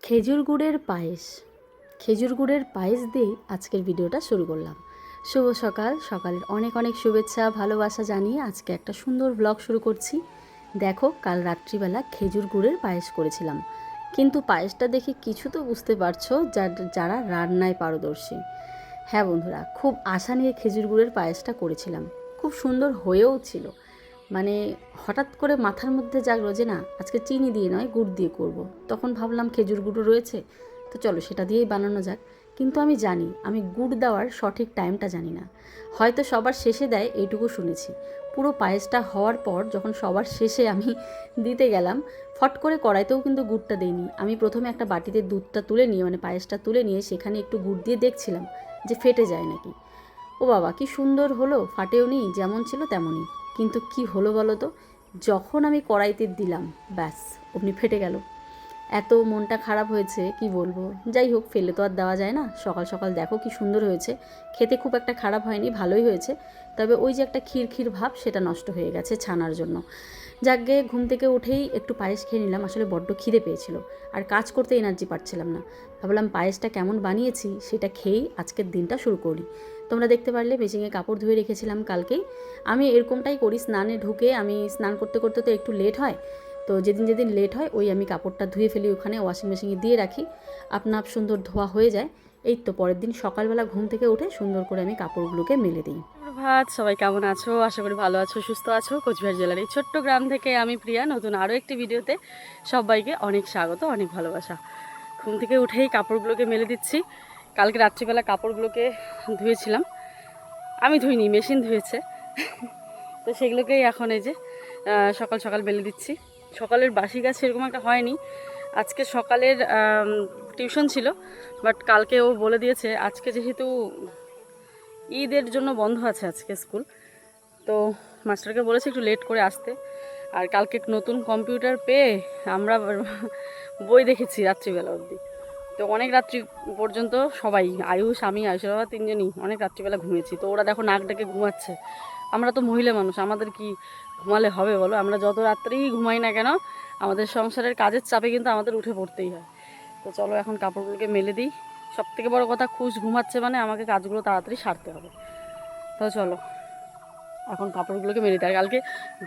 খেজুর গুড়ের পায়েস। খেজুর গুড়ের পায়েস দিয়েই আজকের ভিডিওটা শুরু করলাম। শুভ সকাল, সকালের অনেক অনেক শুভেচ্ছা ভালোবাসা জানিয়ে আজকে একটা সুন্দর ব্লগ শুরু করছি। দেখো, কাল রাত্রিবেলা খেজুর গুড়ের পায়েস করেছিলাম, কিন্তু পায়েসটা দেখে কিছু তো বুঝতে পারছো যারা রান্নায় পারদর্শী। হ্যাঁ বন্ধুরা, খুব আশা নিয়ে খেজুর গুড়ের পায়েসটা করেছিলাম, খুব সুন্দর হয়েও ছিল। মানে হঠাৎ করে মাথার মধ্যে জাগলো যে না, আজকে চিনি দিয়ে নয় গুড় দিয়ে করব। তখন ভাবলাম খেজুর গুঁড়ো রয়েছে, তো চলো সেটা দিয়েই বানানো যাক। কিন্তু আমি জানি, আমি গুড় দেওয়ার সঠিক টাইমটা জানি না। হয়তো সবার শেষে দেয় এইটুকু শুনেছি। পুরো পায়েসটা হওয়ার পর যখন সবার শেষে আমি দিতে গেলাম, ফট করে কড়াইতেও কিন্তু গুড়টা দিইনি। আমি প্রথমে একটা বাটিতে দুধটা তুলে নিয়ে, মানে পায়েসটা তুলে নিয়ে সেখানে একটু গুড় দিয়ে দেখছিলাম যে ফেটে যায় নাকি। ও বাবা, কি সুন্দর হলো, ফাটেও নি, যেমন ছিল তেমনই। কিন্তু কি হলো বলো তো, যখন আমি কড়াইতে দিলাম, ব্যাস অমনি ফেটে গেল। এত মনটা খারাপ হয়েছে কি বলবো। যাই হোক, ফেলে তো আর দেওয়া যায় না। সকাল সকাল দেখো কি সুন্দর হয়েছে, খেতে খুব একটা খারাপ হয়নি, ভালোই হয়েছে। তবে ওই যে একটা ক্ষীর ক্ষীর ভাব, সেটা নষ্ট হয়ে গেছে ছানার জন্য। যাকগে, ঘুম থেকে উঠেই একটু পায়েস খেয়ে নিলাম। আসলে বড্ড খিদে পেয়েছিল, আর কাজ করতে এনার্জি পাচ্ছিলাম না। ভাবলাম পায়েসটা কেমন বানিয়েছি সেটা খেয়েই আজকের দিনটা শুরু করি। তোমরা দেখতে পারলে মেশিনে কাপড় ধুয়ে রেখেছিলাম কালকেই। আমি এরকমটাই করি, স্নানে ঢুকে আমি স্নান করতে করতে তো একটু লেট হয়। তো যেদিন যেদিন লেট হয়, ওই আমি কাপড়টা ধুয়ে ফেলি, ওখানে ওয়াশিং মেশিনে দিয়ে রাখি, আপনা আপ সুন্দর ধোয়া হয়ে যায়। এই তো পরের দিন সকালবেলা ঘুম থেকে উঠে সুন্দর করে আমি কাপড়গুলোকে মেলে দিই। প্রভাত, সবাই কেমন আছো? আশা করি ভালো আছো, সুস্থ আছো। কোচবিহার জেলার এই ছোট্ট গ্রাম থেকে আমি প্রিয়া, নতুন আরও একটি ভিডিওতে সবাইকে অনেক স্বাগত, অনেক ভালোবাসা। ঘুম থেকে উঠেই কাপড়গুলোকে মেলে দিচ্ছি। কালকে রাত্রিবেলা কাপড়গুলোকে ধুয়েছিলাম, আমি ধুইনি, মেশিন ধুয়েছে। তো সেগুলোকেই এখন এই যে সকাল সকাল মেলে দিচ্ছি। সকালের বাসি কাজ সেরকম একটা হয়নি। আজকে সকালের টিউশন ছিল, বাট কালকে ও বলে দিয়েছে আজকে যেহেতু ঈদের জন্য বন্ধ আছে আজকে স্কুল, তো মাস্টারকে বলেছে একটু লেট করে আসতে। আর কালকে নতুন কম্পিউটার পেয়ে আমরা বই দেখেছি রাত্রিবেলা অবধি। তো অনেক রাত্রি পর্যন্ত সবাই, আয়ুষ, আমি, আয়ুষের বাবা তিনজনই অনেক রাত্রিবেলা ঘুমিয়েছি। তো ওরা দেখো নাক ডেকে ঘুমাচ্ছে। আমরা তো মহিলা মানুষ, আমাদের কি ঘুমালে হবে বলো? আমরা যত রাত্রেই ঘুমাই না কেন, আমাদের সংসারের কাজের চাপে কিন্তু আমাদের উঠে পড়তেই হয়। তো চলো এখন কাপড়গুলোকে মেলে দিই। সবথেকে বড় কথা, খুশ ঘুমাচ্ছে মানে আমাকে কাজগুলো তাড়াতাড়ি সারতে হবে। তো চলো এখন কাপড়গুলোকে মেলে দিই। আর কালকে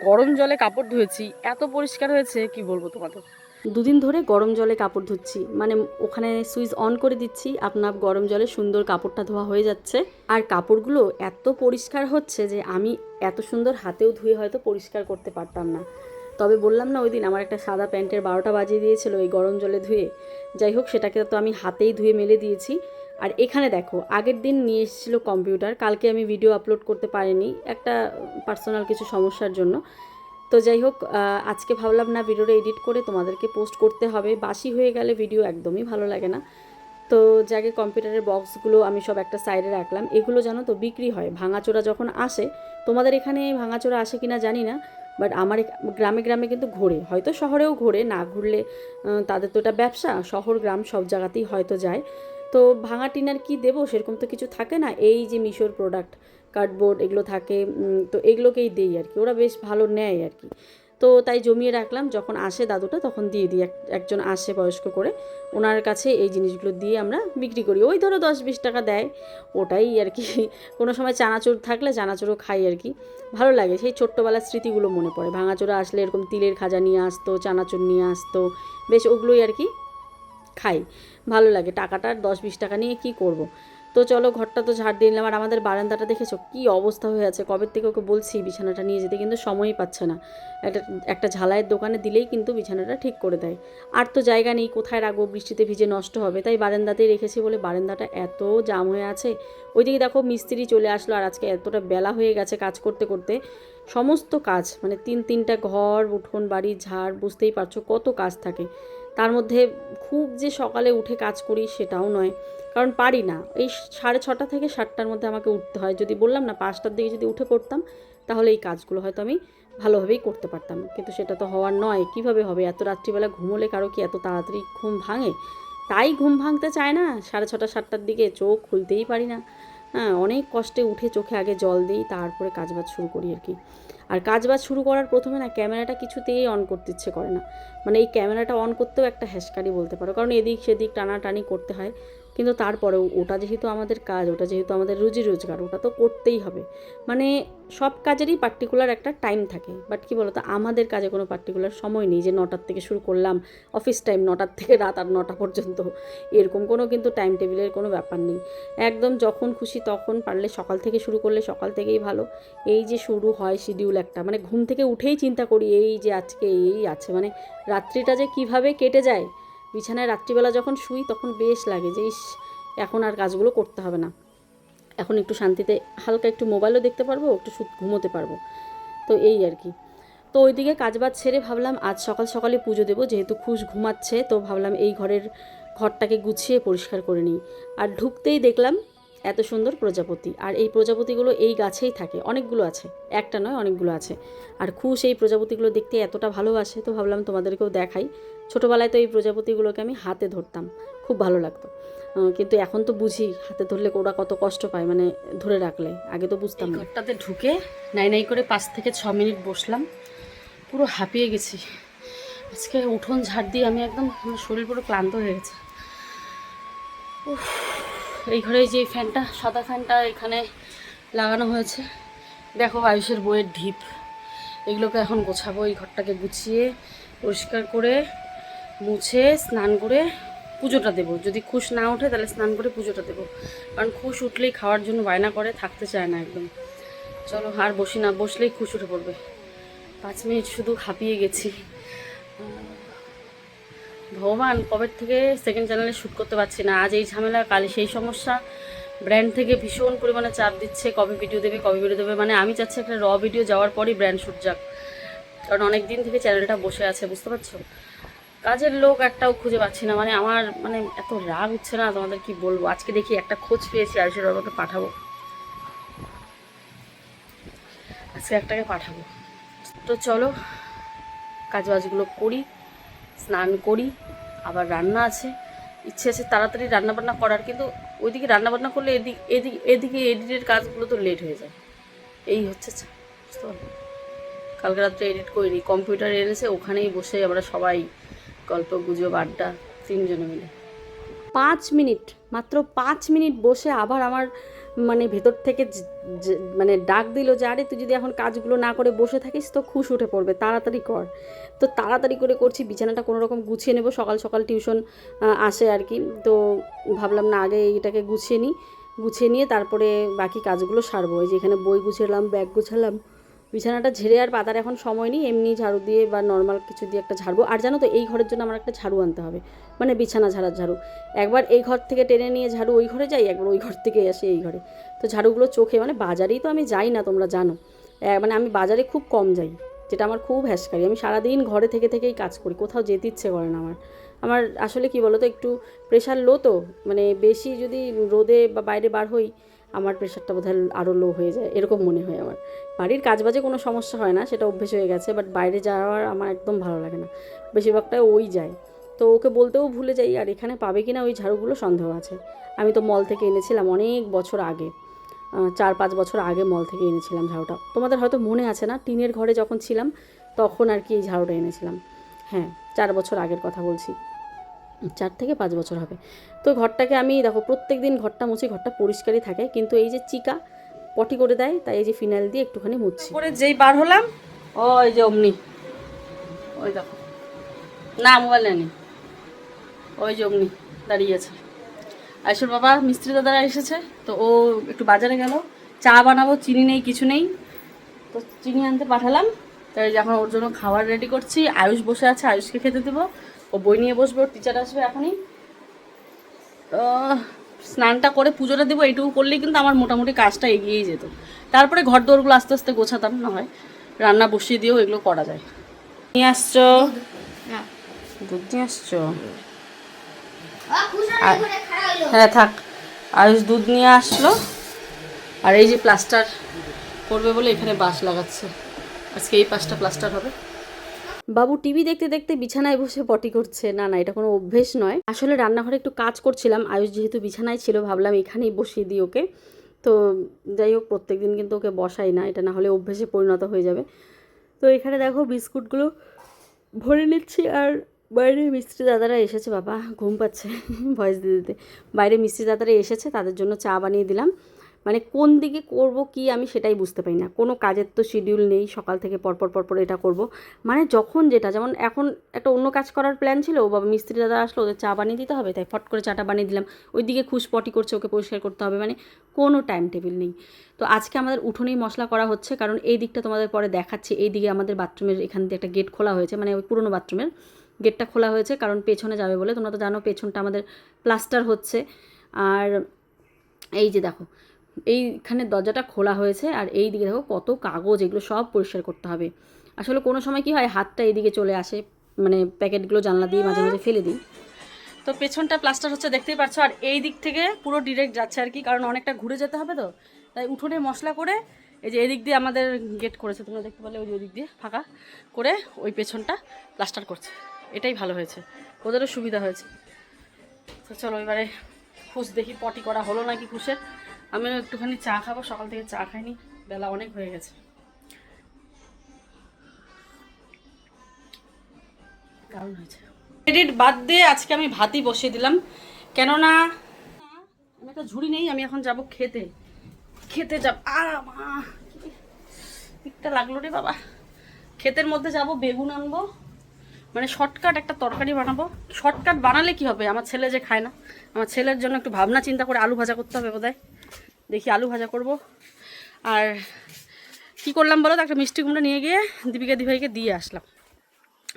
গরম জলে কাপড় ধুয়েছি, এত পরিষ্কার হয়েছে কি বলবো তোমাদের। দুদিন ধরে গরম জলে কাপড় ধুচ্ছি, মানে ওখানে সুইচ অন করে দিচ্ছি, আপনার গরম জলে সুন্দর কাপড়টা ধোয়া হয়ে যাচ্ছে। আর কাপড়গুলো এত পরিষ্কার হচ্ছে যে আমি এত সুন্দর হাতেও ধুয়ে হয়তো পরিষ্কার করতে পারতাম না। তবে বললাম না, ওই দিন আমার একটা সাদা প্যান্টের 12টা বাজিয়ে দিয়েছিল এই গরম জলে ধুয়ে। যাই হোক, সেটাকে তো আমি হাতেই ধুয়ে মেলে দিয়েছি। আর এখানে দেখো, আগের দিন নিয়ে এসেছিলো কম্পিউটার, কালকে আমি ভিডিও আপলোড করতে পারিনি একটা পার্সোনাল কিছু সমস্যার জন্য। তো যাই হোক, আজকে ভাবলাম না ভিডিওটা এডিট করে তোমাদেরকে পোস্ট করতে হবে, বাসি হয়ে গেলে ভিডিও একদমই ভালো লাগে না। তো যাকে কম্পিউটারের বক্সগুলো আমি সব একটা সাইডে রাখলাম। এগুলো জানো তো বিক্রি হয়, ভাঙাচোরা যখন আসে। তোমাদের এখানে ভাঙাচোরা আসে কিনা জানি না, বাট আমার গ্রামে গ্রামে কিন্তু ঘোরে, হয়তো শহরেও ঘোরে, না ঘুরলে তাদের তো এটা ব্যবসা, শহর গ্রাম সব জায়গাতেই হয়তো যায়। তো ভাঙা টিনার কি দেবো, সেরকম তো কিছু থাকে না। এই যে মিশোর প্রোডাক্ট, কার্ডবোর্ড এগুলো থাকে, তো এগুলোকেই দিই আর কি, ওরা বেশ ভালো নেয় আর কি। তো তাই জমিয়ে রাখলাম, যখন আসে দাদুটা তখন দিয়ে দিই। একজন আসে বয়স্ক করে, ওনার কাছে এই জিনিসগুলো দিয়ে আমরা বিক্রি করি। ওই ধরো 10-20 টাকা দেয়, ওটাই আর কি। কোনো সময় চানাচুর থাকলে চানাচুরও খাই আর কি, ভালো লাগে। সেই ছোট্টোবেলার স্মৃতিগুলো মনে পড়ে। ভাঙাচোরা আসলে এরকম তিলের খাজা নিয়ে আসতো, চানাচুর নিয়ে আসতো, বেশ ওগুলোই আর কি খাই, ভালো লাগে। টাকাটা 10-20 টাকা নিয়ে কি করব। তো চলো, ঘরটা তো ঝাড় দিয়ে নিলাম। আর আমাদের বারান্দাটা দেখেছো কী অবস্থা হয়ে আছে, কবে থেকে ওকে বলছি বিছানাটা নিয়ে যেতে, কিন্তু সময়ই পাচ্ছে না। একটা একটা ঝালাইয়ের দোকানে দিলেই কিন্তু বিছানাটা ঠিক করে দেয়। আর তো জায়গা নেই, কোথায় রাখবো, বৃষ্টিতে ভিজে নষ্ট হবে, তাই বারান্দাতেই রেখেছি। বলে বারান্দাটা এত জাম হয়ে আছে। ওইদিকে দেখো মিস্ত্রি চলে আসলো, আর আজকে এতটা বেলা হয়ে গেছে কাজ করতে করতে। সমস্ত কাজ, মানে তিনটা ঘর, উঠোন বাড়ি ঝাড়, বুঝতেই পারছো কত কাজ থাকে। তার মধ্যে খুব যে সকালে উঠে কাজ করি সেটাও নয়, কারণ পারি না। এই 6:30 থেকে 7টার মধ্যে আমাকে উঠতে হয়। যদি বললাম না 5টার দিকে যদি উঠে পড়তাম, তাহলে এই কাজগুলো হয়তো আমি ভালোভাবেই করতে পারতাম, কিন্তু সেটা তো হওয়ার নয়। কিভাবে হবে? এত রাত্রিবেলা ঘুমোলে কারো কি এত তাড়াতাড়ি ঘুম ভাঙে? তাই ঘুম ভাঙতে চায় না। 6:30-7টার দিকে চোখ খুলতেই পারি না। হ্যাঁ, অনেক কষ্টে উঠে চোখে আগে জল দিই, তারপরে কাজবাজ শুরু করি আর কি। আর কাজ বাজ শুরু করার প্রথমে না ক্যামেরাটা কিছুতেই অন করতে ইচ্ছে করে না, মানে এই ক্যামেরাটা অন করতেও একটা হ্যাসকারি বলতে পারো, কারণ এদিক সেদিক টানাটানি করতে হয়। কিন্তু তারপরেও ওটা যেহেতু আমাদের কাজ, ওটা যেহেতু আমাদের রুজি রোজগার, ওটা তো করতেই হবে। মানে সব কাজেরই পার্টিকুলার একটা টাইম থাকে, বাট কী বলতো আমাদের কাজে কোনো পার্টিকুলার সময় নেই যে 9টার থেকে শুরু করলাম, অফিস টাইম 9টার থেকে রাত 9টা পর্যন্ত, এরকম কোনো কিন্তু টাইম টেবিলের কোনো ব্যাপার নেই। একদম যখন খুশি তখন, পারলে সকাল থেকে শুরু করলে সকাল থেকেই ভালো। এই যে শুরু হয় শিডিউল একটা, মানে ঘুম থেকে উঠেই চিন্তা করি এই যে আজকে এই আছে, মানে রাত্রিটা যে কিভাবে কেটে যায়। বিছানায় রাত্রিবেলা যখন শুই তখন বেশ লাগে যে ইস, এখন আর কাজগুলো করতে হবে না, এখন একটু শান্তিতে হালকা একটু মোবাইলও দেখতে পারবো, একটু ঘুমোতে পারবো। তো এই আর কি। তো ওইদিকে কাজবাজ ছেড়ে ভাবলাম আজ সকাল সকালে পুজো দেবো, যেহেতু খুশ ঘুমাচ্ছে, তো ভাবলাম এই ঘরটাকে গুছিয়ে পরিষ্কার করে নিই। আর ঢুকতেই দেখলাম এত সুন্দর প্রজাপতি, আর এই প্রজাপতিগুলো এই গাছেই থাকে, অনেকগুলো আছে, একটা নয় অনেকগুলো আছে। আর খুশ এই প্রজাপতিগুলো দেখতে এতটা ভালোবাসে, তো ভাবলাম তোমাদেরকেও দেখাই। ছোটোবেলায় তো এই প্রজাপতিগুলোকে আমি হাতে ধরতাম, খুব ভালো লাগতো। কিন্তু এখন তো বুঝি হাতে ধরলে ওরা কত কষ্ট পায়, মানে ধরে রাখলে, আগে তো বুঝতাম না। ঘরটাতে ঢুকে নাই নাই করে 5 থেকে 6 মিনিট বসলাম, পুরো হাঁপিয়ে গেছি। আজকে উঠোন ঝাড় দিয়ে আমি একদম, আমার শরীর পুরো ক্লান্ত হয়ে গেছে। এই ঘরে যে ফ্যানটা, সাদা ফ্যানটা এখানে লাগানো হয়েছে, দেখো আয়ুষের বইয়ের ঢিপ, এগুলোকে এখন গোছাবো। এই ঘরটাকে গুছিয়ে পরিষ্কার করে মুছে স্নান করে পুজোটা দেবো। যদি খুশ না ওঠে তাহলে স্নান করে পুজোটা দেবো, কারণ খুশ উঠলেই খাওয়ার জন্য বায়না করে, থাকতে চায় না একদম। চলো আর বসি না, বসলেই খুশ উঠে পড়বে। 5 মিনিট শুধু হাঁপিয়ে গেছি। ভগবান, কবে থেকে সেকেন্ড চ্যানেলে শ্যুট করতে পারছি না, আজ এই ঝামেলা কাল সেই সমস্যা। ব্র্যান্ড থেকে ভীষণ পরিমাণে চাপ দিচ্ছে, কবে ভিডিও দেবে। মানে আমি চাচ্ছি একটা র ভিডিও যাওয়ার পরই ব্র্যান্ড শ্যুট যাক, কারণ অনেক দিন থেকে চ্যানেলটা বসে আছে, বুঝতে পারছো। কাজের লোক একটাও খুঁজে পাচ্ছি না, মানে আমার মানে এত রাগ উঠছে না, তোমাদের কি বলবো। আজকে দেখি একটা খোঁজ পেয়েছি, আয়ুষের বাবাকে পাঠাবো, আজকে একটাকে পাঠাবো। তো চলো কাজবাজগুলো করি, স্নান করি, আবার রান্না আছে, ইচ্ছে আছে তাড়াতাড়ি রান্নাবান্না করার, কিন্তু ওইদিকে রান্নাবান্না করলে এদিকে এডিটের কাজগুলো তো লেট হয়ে যায়, এই হচ্ছে বুঝতে পারলো। কালকে রাত্রে এডিট করিনি, কম্পিউটার এনেছে, ওখানেই বসে আমরা সবাই গল্প গুজব আড্ডা 3 জনে মিলে। 5 মিনিট, মাত্র 5 মিনিট বসে আবার আমার মানে ভেতর থেকে মানে ডাক দিল যে আরে তুই যদি এখন কাজগুলো না করে বসে থাকিস তো খুশ উঠে পড়বে, তাড়াতাড়ি কর। তো তাড়াতাড়ি করে করছি, বিছানাটা কোনো রকম গুছিয়ে নেব, সকাল সকাল টিউশন আসে আর কি। তো ভাবলাম না আগে এইটাকে গুছিয়ে নিয়ে তারপরে বাকি কাজগুলো সারবো। এই যে এখানে বই গুছালাম, ব্যাগ গুছালাম, বিছানাটা ঝেড়ে আর পাতার এখন সময় নেই, এমনি ঝাড়ু দিয়ে বা নর্মাল কিছু দিয়ে একটা ঝাড়বো। আর জানো তো এই ঘরের জন্য আমার একটা ঝাড়ু আনতে হবে, মানে বিছানা ঝাড়ার ঝাড়ু। একবার এই ঘর থেকে টেনে নিয়ে ঝাড়ু ওই ঘরে যাই, একবার ওই ঘর থেকে আসে এই ঘরে। তো ঝাড়ুগুলো চোখে, মানে বাজারেই তো আমি যাই না, তোমরা জানো, মানে আমি বাজারে খুব কম যাই, যেটা আমার খুব হ্যাসকারি। আমি সারাদিন ঘরে থেকেই কাজ করি, কোথাও যেতে ইচ্ছে করে না আমার আসলে কি বলো তো, একটু প্রেশার লো, তো মানে বেশি যদি রোদে বা বাইরে বার হই আমার প্রেশারটা বোধহয় আরও লো হয়ে যায়, এরকম মনে হয় আমার। বাড়ির কাজবাজে কোনো সমস্যা হয় না, সেটা অভ্যেস হয়ে গেছে, বাট বাইরে যাওয়ার আমার একদম ভালো লাগে না, বেশিরভাগটাই ওই যায়। তো ওকে বলতেও ভুলে যাই, আর এখানে পাবে কি না ওই ঝাড়ুগুলো সন্দেহ আছে। আমি তো মল থেকে এনেছিলাম অনেক বছর আগে, 4-5 বছর আগে মল থেকে এনেছিলাম ঝাড়ুটা, তোমাদের হয়তো মনে আছে না, টিনের ঘরে যখন ছিলাম তখন আর কি এই ঝাড়ুটা এনেছিলাম। হ্যাঁ, 4 বছর আগের কথা বলছি, 4 থেকে 5 বছর হবে। তো ঘরটাকে আমি দেখো প্রত্যেক দিন ঘরটা মুছি, ঘরটা পরিষ্কারই থাকে, কিন্তু এই যে চিকা পটি করে দেয়, তাই এই যে ফিনাইল দিয়ে একটুখানি মুছছি। পরে যেই বার হলাম, ওই যে অমনি, ওই দেখো না মোবাইল নেয়নি, ওই যে অমনি দাঁড়িয়ে আছে। আয়ুষের বাবা মিস্ত্রি দাদারা এসেছে, তো ও একটু বাজারে গেল, চা বানাবো, চিনি নেই কিছু নেই, তো চিনি আনতে পাঠালাম। তাই যখন ওর জন্য খাবার রেডি করছি, আয়ুষ বসে আছে, আয়ুষকে খেতে দেবো, ও বই নিয়ে বসবে, ওর টিচার আসবে এখনই। তো স্নানটা করে পুজোটা দেবো, এইটুকু করলেই কিন্তু আমার মোটামুটি কাজটা এগিয়েই যেত। তারপরে ঘর দৌড়গুলো আস্তে আস্তে গোছাতাম, না হয় রান্না বসিয়ে দিয়েও এগুলো করা যায়। নিয়ে আসছো দুধ নিয়ে আসছো? হ্যাঁ থাক, আয়ুষ দুধ নিয়ে আসলো। আর এই যে প্লাস্টার করবে বলে এখানে বাঁশ লাগাচ্ছে, আজকে এই পাশটা প্লাস্টার হবে। বাবু টিভি দেখতে দেখতে বিছানায় বসে পটি করছে, না না এটা কোনো অভ্যেস নয়, আসলে রান্নাঘরে একটু কাজ করছিলাম, আয়ুষ যেহেতু বিছানায় ছিল ভাবলাম এখানেই বসিয়ে দিই ওকে। তো যাই হোক, প্রত্যেকদিন কিন্তু ওকে বসাই না, এটা না হলে অভ্যেসে পরিণত হয়ে যাবে। তো এখানে দেখো বিস্কুটগুলো ভরে নিচ্ছি। আর বাইরে মিস্ত্রি দাদারা এসেছে, বাবা ঘুম পাচ্ছে ভয়েস দিতে দিতে। বাইরে মিস্ত্রি দাদারা এসেছে, তাদের জন্য চা বানিয়ে দিলাম। মানে কোন দিকে করব কি আমি সেটাই বুঝতে পারি না, কোনো কাজের তো শিডিউল নেই, সকাল থেকে পরপর এটা করব, মানে যখন যেটা, যেমন এখন একটা অন্য কাজ করার প্ল্যান ছিল, ও বাবা মিস্ত্রি দাদা আসলো, ওদের চা বানিয়ে দিতে হবে, তাই ফট করে চাটা বানিয়ে দিলাম। ওইদিকে খুশপটি করছে, ওকে পরিষ্কার করতে হবে, মানে কোনো টাইম টেবিল নেই। তো আজকে আমাদের উঠোনেই মশলা করা হচ্ছে, কারণ এই দিকটা তোমাদের পরে দেখাচ্ছি। এই দিকে আমাদের বাথরুমের এখান দিয়ে একটা গেট খোলা হয়েছে, মানে ওই পুরনো বাথরুমের গেটটা খোলা হয়েছে, কারণ পেছনে যাবে বলে। তোমরা তো জানো পেছনটা আমাদের প্লাস্টার হচ্ছে। আর এই যে দেখো এইখানে দরজাটা খোলা হয়েছে, আর এই দিকে দেখো কত কাগজ, এগুলো সব পরিষ্কার করতে হবে। আসলে কোনো সময় কি হয়, হাতটা এইদিকে চলে আসে, মানে প্যাকেটগুলো জানলা দিয়ে মাঝে মাঝে ফেলে দিই। তো পেছনটা প্লাস্টার হচ্ছে দেখতেই পাচ্ছ, আর এই দিক থেকে পুরো ডিরেক্ট যাচ্ছে আর কি, কারণ অনেকটা ঘুরে যেতে হবে। তো তাই উঠোনে মশলা করে এই যে এদিক দিয়ে আমাদের গেট করেছে, তোমরা দেখতে পারলে, ওই দিক দিয়ে ফাঁকা করে ওই পেছনটা প্লাস্টার করছে। এটাই ভালো হয়েছে, ওদেরও সুবিধা হয়েছে। তো চলো এবারে খুশ দেখি পটি করা হলো নাকি খুশের। আমিও একটুখানি চা খাবো, সকাল থেকে চা খাইনি, বেলা অনেক হয়ে গেছে। দারুণ হয়েছে। এডিট বাদ দিয়ে আজকে আমি ভাতই বসিয়ে দিলাম, কেননা আমি একটা ঝুড়ি নেই, আমি এখন যাব খেতে যাব। আর মা পিঠটা লাগলো রে বাবা। ক্ষেতের মধ্যে যাব, বেগুন আনবো, মানে শর্টকাট একটা তরকারি বানাবো। শর্টকাট বানালে কি হবে, আমার ছেলে যে খায় না, আমার ছেলের জন্য একটু ভাবনা চিন্তা করে আলু ভাজা করতে হবে বোধহয়। দেখি আলু ভাজা করব। আর কি করলাম বলো তো, একটা মিষ্টি কুমড়া নিয়ে গিয়ে দীপিকা দিভাইকে দিয়ে আসলাম,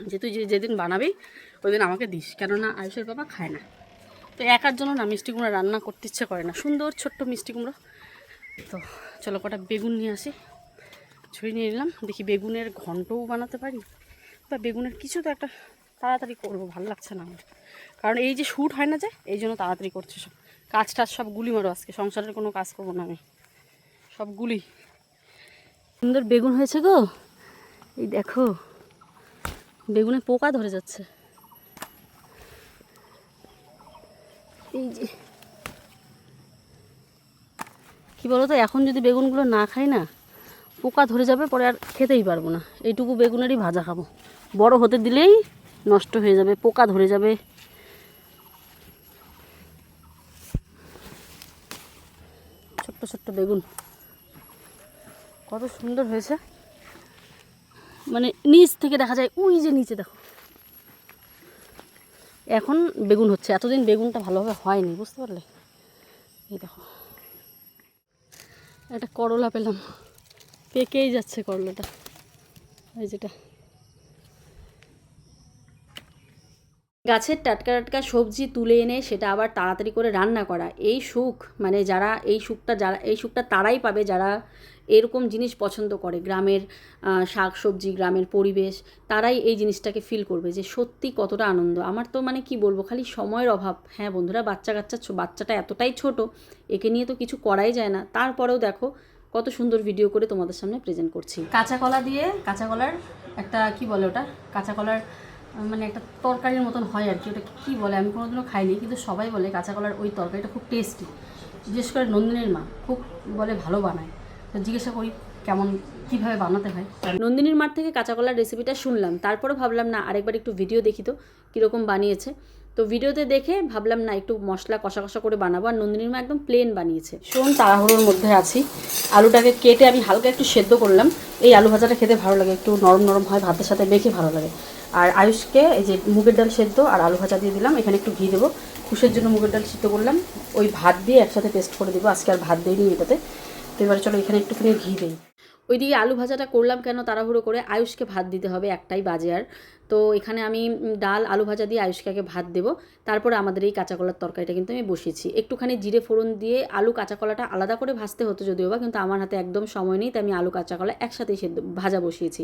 যে তুই যেদিন বানাবি ওই দিন আমাকে দিস, কেননা আয়ুষের বাবা খায় না। তো একার জন্য না মিষ্টি কুমড়া রান্না করতে ইচ্ছে করে না, সুন্দর ছোট্ট মিষ্টি কুমড়ো। তো চলো কটা বেগুন নিয়ে আসি, ছুঁয়ে নিয়ে নিলাম। দেখি বেগুনের ঘন্টও বানাতে পারি, বা বেগুনের কিছু তো একটা তাড়াতাড়ি করবো, ভালো লাগছে না আমার, কারণ এই যে শ্যুট হয় না, যে এই জন্য তাড়াতাড়ি করছে। সব কাজ টাজ সব গুলি মারো, আজকে সংসারের কোনো কাজ করবো না আমি, সব গুলি। সুন্দর বেগুন হয়েছে গো, এই দেখো বেগুনে পোকা ধরে যাচ্ছে, এই যে কি বলো তো, এখন যদি বেগুনগুলো না খাই না, পোকা ধরে যাবে, পরে আর খেতেই পারবো না। এইটুকু বেগুনেরই ভাজা খাবো, বড় হতে দিলেই নষ্ট হয়ে যাবে, পোকা ধরে যাবে। ছোট্ট ছোট্ট বেগুন কত সুন্দর হয়েছে, মানে নিচ থেকে দেখা যায়, ওই যে নিচে দেখো এখন বেগুন হচ্ছে। এতদিন বেগুনটা ভালোভাবে হয়নি, বুঝতে পারলে। এই দেখো একটা করলা পেলাম, পেকেই যাচ্ছে করলাটা, এই যেটা গাছের টাটকা টাটকা সবজি তুলে এনে সেটা আবার তাড়াতাড়ি করে রান্না করা, এই সুখ, মানে যারা এই সুখটা তারাই পাবে যারা এরকম জিনিস পছন্দ করে। গ্রামের শাক সবজি, গ্রামের পরিবেশ, তারাই এই জিনিসটাকে ফিল করবে যে সত্যি কতটা আনন্দ। আমার তো মানে কি বলবো, খালি সময়ের অভাব। হ্যাঁ বন্ধুরা, বাচ্চাটা এতটাই ছোট, একে নিয়ে তো কিছু করাই যায় না, তারপরেও দেখো কত সুন্দর ভিডিও করে তোমাদের সামনে প্রেজেন্ট করছি। কাঁচা কলা দিয়ে, কাঁচা কলার একটা কি বলে ওটা, কাঁচা কলার মানে একটা তরকারির মতন হয় আর কি, ওটা কী বলে আমি কোনোদিনও খাইনি, কিন্তু সবাই বলে কাঁচা কলার ওই তরকারিটা খুব টেস্টি। বিশেষ করে নন্দিনীর মা খুব বলে ভালো বানায়, তো জিজ্ঞাসা করি কেমন কীভাবে বানাতে হয়। নন্দিনীর মার থেকে কাঁচা কলার রেসিপিটা শুনলাম, তারপরে ভাবলাম না আরেকবার একটু ভিডিও দেখি তো কীরকম বানিয়েছে। তো ভিডিওতে দেখে ভাবলাম না একটু মশলা কষা কষা করে বানাবো, আর নন্দিনীর মা একদম প্লেন বানিয়েছে। শোন তাড়াহুড়োর মধ্যে আছি, আলুটাকে কেটে আমি হালকা একটু সেদ্ধ করলাম। এই আলু ভাজাটা খেতে ভালো লাগে, একটু নরম নরম হয়, ভাতের সাথে মেখে ভালো লাগে। আর আয়ুষকে এই যে মুগের ডাল সেদ্ধ আর আলু ভাজা দিয়ে দিলাম, এখানে একটু ঘি দেবো। খুশের জন্য মুগের ডাল সিদ্ধ করলাম, ওই ভাত দিয়ে একসাথে পেস্ট করে দেবো, আজকে আর ভাত দিইনি এটাতে। তো এবারে চলো এখানে একটুখানি ঘি দিই। ওইদিকে আলু ভাজাটা করলাম কেন তাড়াহুড়ো করে, আয়ুষকে ভাত দিতে হবে, একটাই বাজে আর। তো এখানে আমি ডাল আলু ভাজা দিয়ে আয়ুষকে আগে ভাত দেবো, তারপরে আমাদের এই কাঁচা কলার তরকারিটা কিন্তু আমি বসিয়েছি। একটুখানি জিরে ফোড়ন দিয়ে আলু কাঁচা কলাটা আলাদা করে ভাজতে হতো যদিও বা, কিন্তু আমার হাতে একদম সময় নেই, তাই আমি আলু কাঁচা কলা একসাথেই ভাজা বসিয়েছি।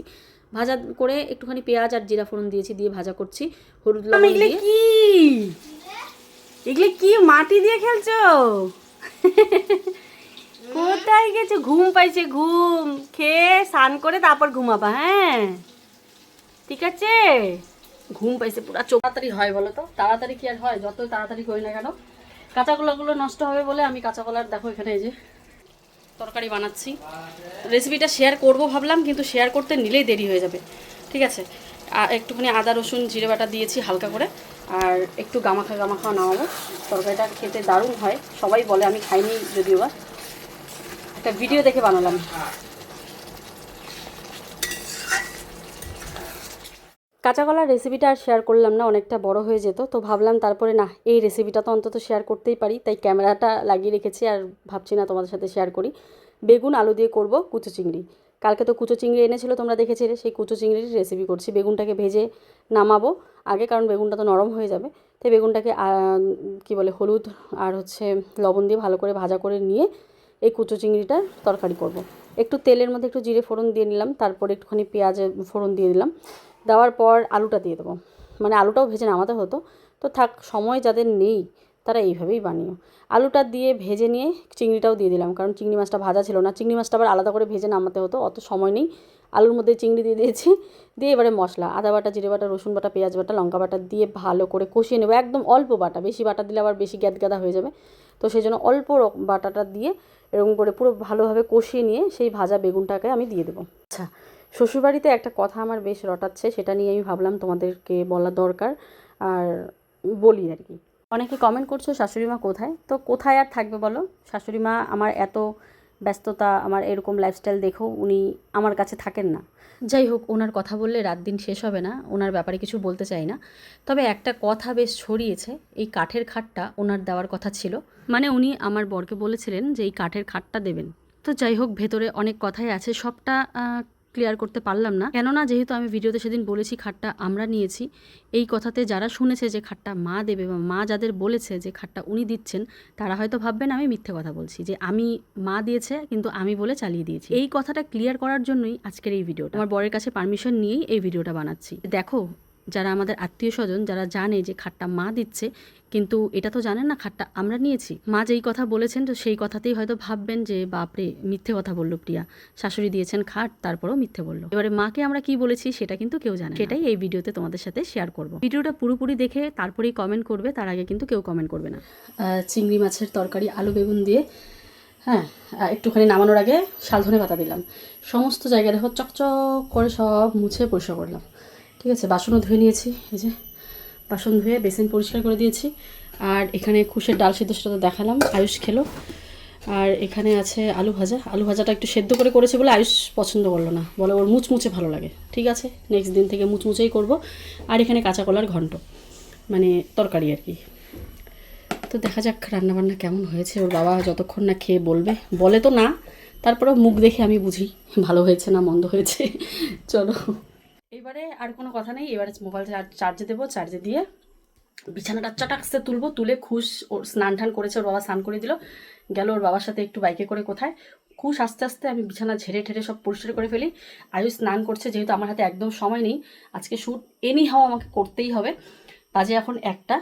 ভাজা করে একটুখানি পেঁয়াজ আর জিরা ফোড়ন দিয়েছি, দিয়ে ভাজা করছি, হলুদ লবণ দিয়ে। কি এগুলো কি মাটি দিয়ে খেলছো? কোথায় গেছে? ঘুম পাইছে, ঘুম খেয়ে স্নান করে তারপর ঘুমাবা, হ্যাঁ ঠিক আছে। ঘুম পাইছে পুরা চোখ। তাড়াতাড়ি হয় বলো তো, তাড়াতাড়ি কি আর হয়, যতই তাড়াতাড়ি করি না কেন কাঁচা কলাগুলো নষ্ট হবে বলে আমি কাঁচা কলার দেখো এখানে এই যে তরকারি বানাচ্ছি। রেসিপিটা শেয়ার করব ভাবলাম, কিন্তু শেয়ার করতে নিলেই দেরি হয়ে যাবে। ঠিক আছে, একটুখানি আদা রসুন জিরে বাটা দিয়েছি হালকা করে, আর একটু গামাখা নামাবো। তরকারিটা খেতে দারুণ হয়, সবাই বলে, আমি খাইনি যদিও বা, একটা ভিডিও দেখে বানালাম। কাঁচা কলার রেসিপিটা আর শেয়ার করলাম না, অনেকটা বড় হয়ে যেত, তো ভাবলাম তারপরে না, এই রেসিপিটা তো অন্তত শেয়ার করতেই পারি, তাই ক্যামেরাটা লাগিয়ে রেখেছি আর ভাবছি না তোমাদের সাথে শেয়ার করি। বেগুন আলু দিয়ে করব কুচো চিংড়ি। কালকে তো কুচো চিংড়ি এনেছিল, তোমরা দেখেছিলে, সেই কুচো চিংড়ির রেসিপি করছি। বেগুনটাকে ভেজে নামাবো আগে, কারণ বেগুনটা তো নরম হয়ে যাবে, তাই বেগুনটাকে কি বলে হলুদ আর লবণ দিয়ে ভালো করে ভাজা করে নিয়ে এই কুচো চিংড়িটার তরকারি করব। একটু তেলের মধ্যে একটু জিরে ফোড়ন দিয়ে নিলাম, তারপরে একটুখানি পেঁয়াজের ফোড়ন দিয়ে দিলাম। দেওয়ার পর আলুটা দিয়ে দেবো, মানে আলুটাও ভেজে নামাতে হতো, তো থাক, সময় যাদের নেই তারা এইভাবেই বানিও। আলুটা দিয়ে ভেজে নিয়ে চিংড়িটাও দিয়ে দিলাম, কারণ চিংড়ি মাছটা ভাজা ছিল না, চিংড়ি মাছটা আবার আলাদা করে ভেজে নামাতে হতো, অত সময় নেই। আলুর মধ্যে চিংড়ি দিয়ে দিয়েছি, দিয়ে এবারে মশলা আদা বাটা জিরে বাটা রসুন বাটা পেঁয়াজ বাটা লঙ্কা বাটা দিয়ে ভালো করে কষিয়ে নেবো। একদম অল্প বাটা, বেশি বাটা দিলে আবার বেশি গ্যাদগাদা হয়ে যাবে, তো সেই জন্য অল্প বাটাটা দিয়ে এরকম করে পুরো ভালোভাবে কষিয়ে নিয়ে সেই ভাজা বেগুনটাকে আমি দিয়ে দেবো। আচ্ছা, শ্বশুরবাড়িতে একটা কথা আমার বেশ রটাচ্ছে, সেটা নিয়ে আমি ভাবলাম তোমাদেরকে বলা দরকার, আর বলি আর কি। অনেকে কমেন্ট করছো শাশুড়ি মা কোথায়, তো কোথায় আর থাকবে বলো। শাশুড়ি মা আমার এত ব্যস্ততা, আমার এরকম লাইফস্টাইল দেখেও উনি আমার কাছে থাকেন না। যাই হোক, ওনার কথা বললে রাত দিন শেষ হবে না, ওনার ব্যাপারে কিছু বলতে চাই না। তবে একটা কথা বেশ ছড়িয়েছে, এই কাঠের খাটটা ওনার দেওয়ার কথা ছিল, মানে উনি আমার বরকে বলেছিলেন যে এই কাঠের খাটটা দেবেন। তো যাই হোক, ভেতরে অনেক কথাই আছে, সবটা ক্লিয়ার করতে পারলাম না, কেননা যেহেতু আমি ভিডিওতে সেদিন বলেছি খাটটা আমরা নিয়েছি, এই কথাতে যারা শুনেছে যে খাটটা মা দেবে, বা মা যাদের বলেছে যে খাটটা উনি দিচ্ছেন, তারা হয়তো ভাববেন আমি মিথ্যে কথা বলছি, যে আমি মা দিয়েছে কিন্তু আমি বলে চালিয়ে দিয়েছি। এই কথাটা ক্লিয়ার করার জন্যই আজকের এই ভিডিওটা, আমার বরের কাছে পারমিশন নিয়েই এই ভিডিওটা বানাচ্ছি। দেখো, যারা আমাদের আত্মীয় স্বজন যারা জানে যে খাটটা মা দিচ্ছে, কিন্তু এটা তো জানেন না খাটটা আমরা নিয়েছি। মা যেই কথা বলেছেন, তো সেই কথাতেই হয়তো ভাববেন যে বাপরে মিথ্যে কথা বললো প্রিয়া, শাশুড়ি দিয়েছেন খাট তারপরেও মিথ্যে বললো। এবারে মাকে আমরা কি বলেছি সেটা কিন্তু কেউ জানে না, সেটাই এই ভিডিওতে তোমাদের সাথে শেয়ার করব। ভিডিওটা পুরোপুরি দেখে তারপরেই কমেন্ট করবে, তার আগে কিন্তু কেউ কমেন্ট করবে না। চিংড়ি মাছের তরকারি আলু বেগুন দিয়ে, হ্যাঁ, একটুখানি নামানোর আগে শালধনে পাতা দিলাম, সমস্ত জায়গায় দেখো চকচক করে সব মুছে পরিষ্কার করলাম। ঠিক আছে, বাসনও ধুয়ে নিয়েছি, এই যে বাসন ধুয়ে বেসিন পরিষ্কার করে দিয়েছি। আর এখানে খুশের ডাল সিদ্ধ, সেটা তো দেখালাম, আয়ুষ খেলো। আর এখানে আছে আলু ভাজা, আলু ভাজাটা একটু সেদ্ধ করে করেছে বলে আয়ুষ পছন্দ করলো না, বলে ওর মুচমুচে ভালো লাগে। ঠিক আছে, নেক্সট দিন থেকে মুচমুচেই করব। আর এখানে কাঁচা কলার ঘন্ট, মানে তরকারি আর কি। তো দেখা যাক রান্নাবান্না কেমন হয়েছে, ওর বাবা যতক্ষণ না খেয়ে বলবে, বলে তো না, তারপরেও মুখ দেখে আমি বুঝি ভালো হয়েছে না মন্দ হয়েছে। চলো, এবারে আর কোনো কথা নেই, এবারে মোবাইল চার্জে দেবো, চার্জে দিয়ে বিছানাটা চটাকসে তুলবো, তুলে খুশ ওর স্নান টান করেছে, ওর বাবা স্নান করে দিল, গেল ওর বাবার সাথে একটু বাইকে করে কোথায়। খুশ আস্তে আস্তে আমি বিছানা ঝেড়ে ঠেড়ে সব পরিষ্কার করে ফেলি। আয়ুষ স্নান করছে, যেহেতু আমার হাতে একদম সময় নেই, আজকে শ্যুট এনি হাও আমাকে করতেই হবে। বাজে এখন 1টা,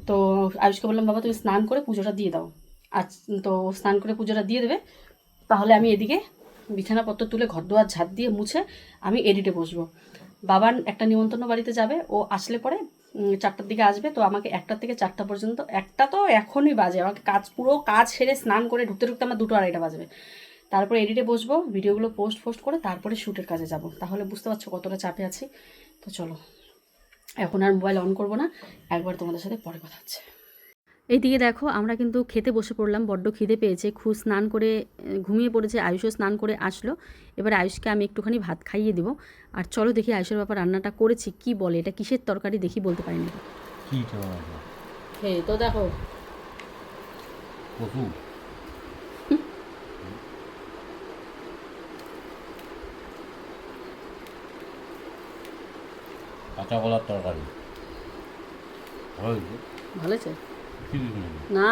তো আয়ুষকে বললাম বাবা তুমি স্নান করে পুজোটা দিয়ে দাও। আজ তো স্নান করে পুজোটা দিয়ে দেবে, তাহলে আমি এদিকে বিছানাপত্র তুলে ঘর দুয়ার ঝাঁট দিয়ে মুছে আমি এডিটে বসবো। বাবার একটা নিমন্ত্রণ বাড়িতে যাবে, ও আসলে পরে 4টার দিকে আসবে, তো আমাকে 1টা থেকে 4টা পর্যন্ত, 1টা তো এখনই বাজে, আমাকে পুরো কাজ সেরে স্নান করে ঢুকতে ঢুকতে আমার 2টো 2:30 বাজবে। তারপরে এডিটে বসবো, ভিডিওগুলো পোস্ট করে তারপরে শ্যুটের কাজে যাব, তাহলে বুঝতে পারছো কতটা চাপে আছি। তো চলো, এখন আর মোবাইল অন করবো না, একবার তোমাদের সাথে পরে কথা হচ্ছে। এইদিকে দেখো, আমরা কিন্তু খেতে বসে পড়লাম, বড্ড খিদে পেয়েছে। খুব স্নান করে ঘুমিয়ে পড়েছে, আয়ুষও স্নান করে আসলো, এবার আয়ুষকে আমি একটুখানি ভাত খাইয়ে দেবো। আর চলো দেখি আয়ুষের বাবা রান্নাটা করেছি, কি বলে, এটা কিসের তরকারি দেখি, বলতে পারিনি। হ্যাঁ, তো দেখো কাঁচা কলার তরকারি ভালো হয়েছে না,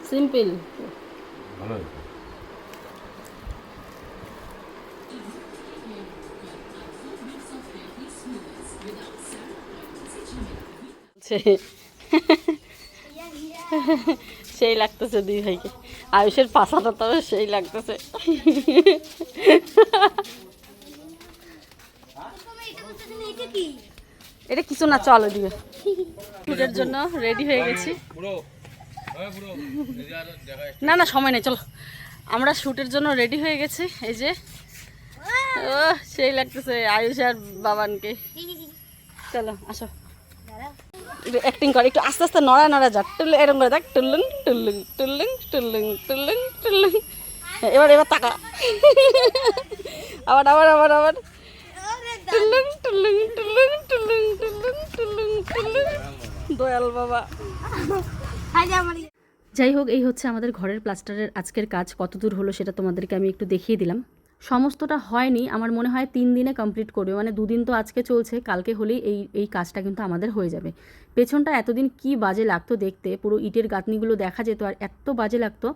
সিম্পল ভালো হয়েছে। সেই লাগতেছে দুই ভাইকে, আয়ুষের পাশাটা তবে সেই লাগতেছে। এটা কিছু না, চলো দিবে। ফুডের জন্য রেডি হয়ে গেছি, না না সময় নেই, চলো আমরা শ্যুটের জন্য রেডি হয়ে গেছি। এই যে ও সেই লাগতেছে আয়ুষ আর বাবানকে। চলো আসো, অ্যাক্টিং করে একটু আস্তে আস্তে নড়া নড়া যাক, টুল্লু এরকম করে দেখ, টুল্লুং টুল্লুং টুল্লুং টুল্লুং টুল্লুং টুল্লুং। এবার এবার তাকা, আবার আবার আবার আবার টুল্লুং টুল্লুং টুল্লুং টুল্লুং টুল্লুং টুল্লুং টুল্লুং। দয়াল বাবা। যাই হোক, এই হচ্ছে আমাদের ঘরের প্লাস্টারের আজকের কাজ। কত দূর হলো সেটা তোমাদেরকে আমি একটু দেখিয়ে দিলাম। সমস্তটা হয়নি, আমার মনে হয় 3 দিনে কমপ্লিট করবে, মানে 2 দিন তো আজকে চলছে, কালকে হলেই এই কাজটা কিন্তু আমাদের হয়ে যাবে। পেছনটা এতদিন কি বাজে লাগতো দেখতে, পুরো ইটের গাঁথনিগুলো দেখা যেত আর এত বাজে লাগতো।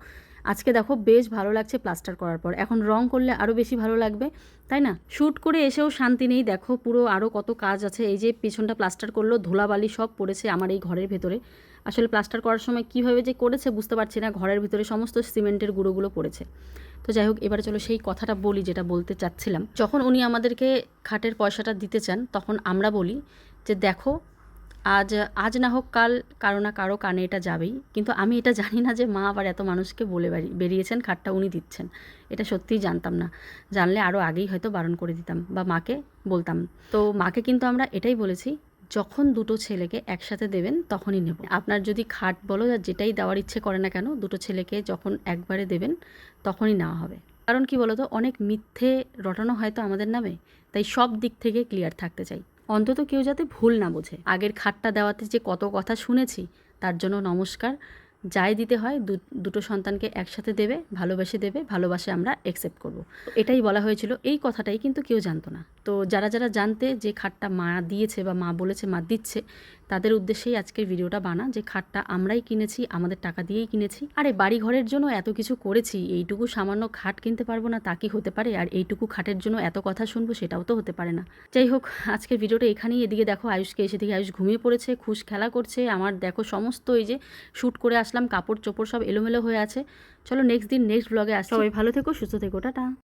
আজকে দেখো বেশ ভালো লাগছে প্লাস্টার করার পর। এখন রং করলে আরও বেশি ভালো লাগবে, তাই না? শ্যুট করে এসেও শান্তি নেই, দেখো পুরো আরও কত কাজ আছে। এই যে পেছনটা প্লাস্টার করলো, ধুলাবালি সব পড়েছে আমার এই ঘরের ভেতরে। আসলে প্লাস্টার করার সময় কীভাবে যে করেছে বুঝতে পারছি না, ঘরের ভিতরে সমস্ত সিমেন্টের গুঁড়োগুলো পড়েছে। তো যাই হোক, এবারে চলো সেই কথাটা বলি যেটা বলতে চাচ্ছিলাম। যখন উনি আমাদেরকে খাটের পয়সাটা দিতে চান, তখন আমরা বলি যে দেখো আজ না হোক কাল কারো না কারো কানে এটা যাবেই। কিন্তু আমি এটা জানি না যে মা আবার এত মানুষকে বলে বেরিয়েছেন খাটটা উনি দিচ্ছেন। এটা সত্যিই জানতাম না, জানলে আরও আগেই হয়তো বারণ করে দিতাম বা মাকে বলতাম। তো মাকে কিন্তু আমরা এটাই বলেছি, যখন দুটো ছেলেকে একসাথে দেবেন তখনই নেব। আপনার যদি খাট বলো আর যেটাই দেওয়ার ইচ্ছে করে না কেন, দুটো ছেলেকে যখন একবারে দেবেন তখনই নেওয়া হবে। কারণ কি বলো তো, অনেক মিথ্যে রটানো হয়তো আমাদের নামে, তাই সব দিক থেকে ক্লিয়ার থাকতে চাই, অন্তত কেউ যাতে ভুল না বোঝে। আগের খাটটা দেওয়াতে যে কত কথা শুনেছি, তার জন্য নমস্কার। যাই দিতে হয় দুটো সন্তানকে একসাথে দেবে, ভালোবেসে দেবে, ভালোবাসে আমরা অ্যাকসেপ্ট করব। এটাই বলা হয়েছিল, এই কথাটাই কিন্তু কেউ জানতো না। তো যারা যারা জানতে যে খাটটা মা দিয়েছে বা মা বলেছে মা দিচ্ছে, তাদের উদ্দেশ্যেই আজকের ভিডিওটা বানা, যে খাটটা আমরাই কিনেছি, আমাদের টাকা দিয়েই কিনেছি। আরে বাড়ি ঘরের জন্য এত কিছু করেছি, এইটুকু সামান্য খাট কিনতে পারবো না তা কি হতে পারে? আর এইটুকু খাটের জন্য এত কথা শুনবো, সেটাও তো হতে পারে না। যাই হোক, আজকের ভিডিওটা এখানেই। এদিকে দেখো আয়ুষকে এসে দেখি আয়ুষ ঘুমিয়ে পড়েছে, খুশ খেলা করছে। আমার দেখো সমস্ত এই যে শ্যুট করে আসলাম, কাপড় চোপড় সব এলোমেলো হয়ে আছে। চলো নেক্সট দিন নেক্সট ব্লগে আসছি। সবাই ভালো থেকো, সুস্থ থেকো, টাটা।